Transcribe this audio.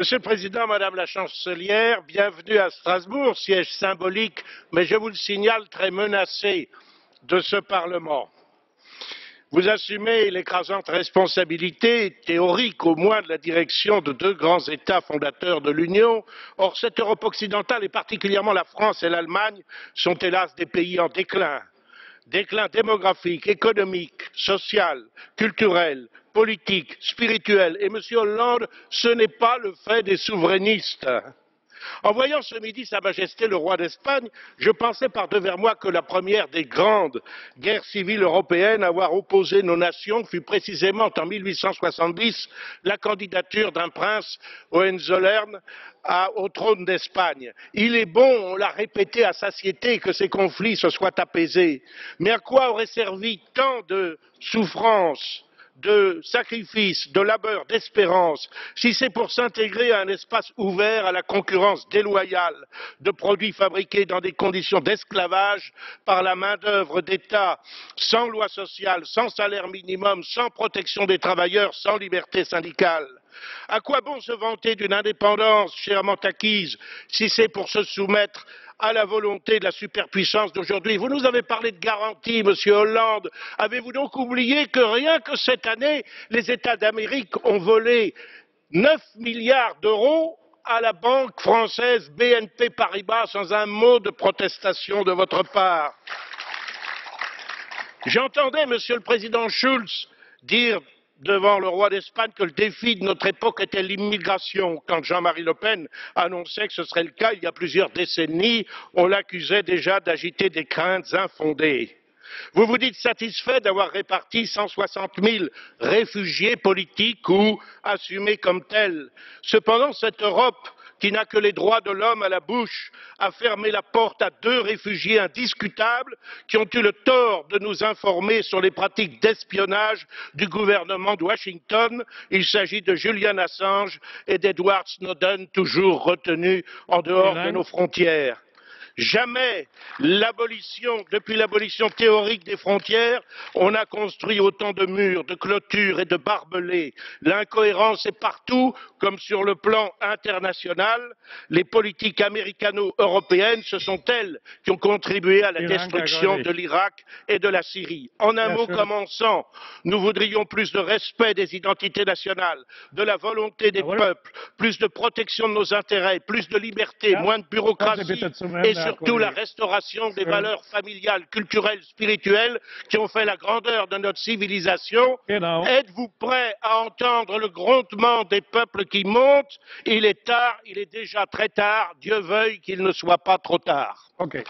Monsieur le Président, Madame la Chancelière, bienvenue à Strasbourg, siège symbolique, mais je vous le signale, très menacé de ce Parlement. Vous assumez l'écrasante responsabilité, théorique au moins, de la direction de deux grands États fondateurs de l'Union. Or, cette Europe occidentale, et particulièrement la France et l'Allemagne, sont hélas des pays en déclin. Déclin démographique, économique, social, culturel, politique, spirituel. Et Monsieur Hollande, ce n'est pas le fait des souverainistes. En voyant ce midi Sa Majesté le roi d'Espagne, je pensais par devers moi que la première des grandes guerres civiles européennes à avoir opposé nos nations fut précisément en 1870 la candidature d'un prince Hohenzollern au trône d'Espagne. Il est bon, on l'a répété à satiété, que ces conflits se soient apaisés. Mais à quoi aurait servi tant de souffrances, de sacrifices, de labeur, d'espérance, si c'est pour s'intégrer à un espace ouvert à la concurrence déloyale de produits fabriqués dans des conditions d'esclavage par la main-d'œuvre d'États sans loi sociale, sans salaire minimum, sans protection des travailleurs, sans liberté syndicale? À quoi bon se vanter d'une indépendance chèrement acquise si c'est pour se soumettre à la volonté de la superpuissance d'aujourd'hui? Vous nous avez parlé de garantie, Monsieur Hollande. Avez-vous donc oublié que rien que cette année, les États d'Amérique ont volé 9 milliards d'euros à la banque française BNP Paribas sans un mot de protestation de votre part? J'entendais Monsieur le Président Schulz dire devant le roi d'Espagne que le défi de notre époque était l'immigration. Quand Jean-Marie Le Pen annonçait que ce serait le cas il y a plusieurs décennies, on l'accusait déjà d'agiter des craintes infondées. Vous vous dites satisfait d'avoir réparti 160 000 réfugiés politiques ou assumés comme tels. Cependant, cette Europe qui n'a que les droits de l'homme à la bouche, a fermé la porte à deux réfugiés indiscutables qui ont eu le tort de nous informer sur les pratiques d'espionnage du gouvernement de Washington. Il s'agit de Julian Assange et d'Edward Snowden, toujours retenus en dehors de nos frontières. Jamais, depuis l'abolition théorique des frontières, on a construit autant de murs, de clôtures et de barbelés. L'incohérence est partout, comme sur le plan international. Les politiques américano-européennes, ce sont elles qui ont contribué à la destruction de l'Irak et de la Syrie. En un mot commençant, nous voudrions plus de respect des identités nationales, de la volonté des peuples, plus de protection de nos intérêts, plus de liberté, moins de bureaucratie et surtout la restauration des valeurs familiales, culturelles, spirituelles qui ont fait la grandeur de notre civilisation. Êtes-vous prêts à entendre le grondement des peuples qui montent? Il est tard, il est déjà très tard. Dieu veuille qu'il ne soit pas trop tard. Okay.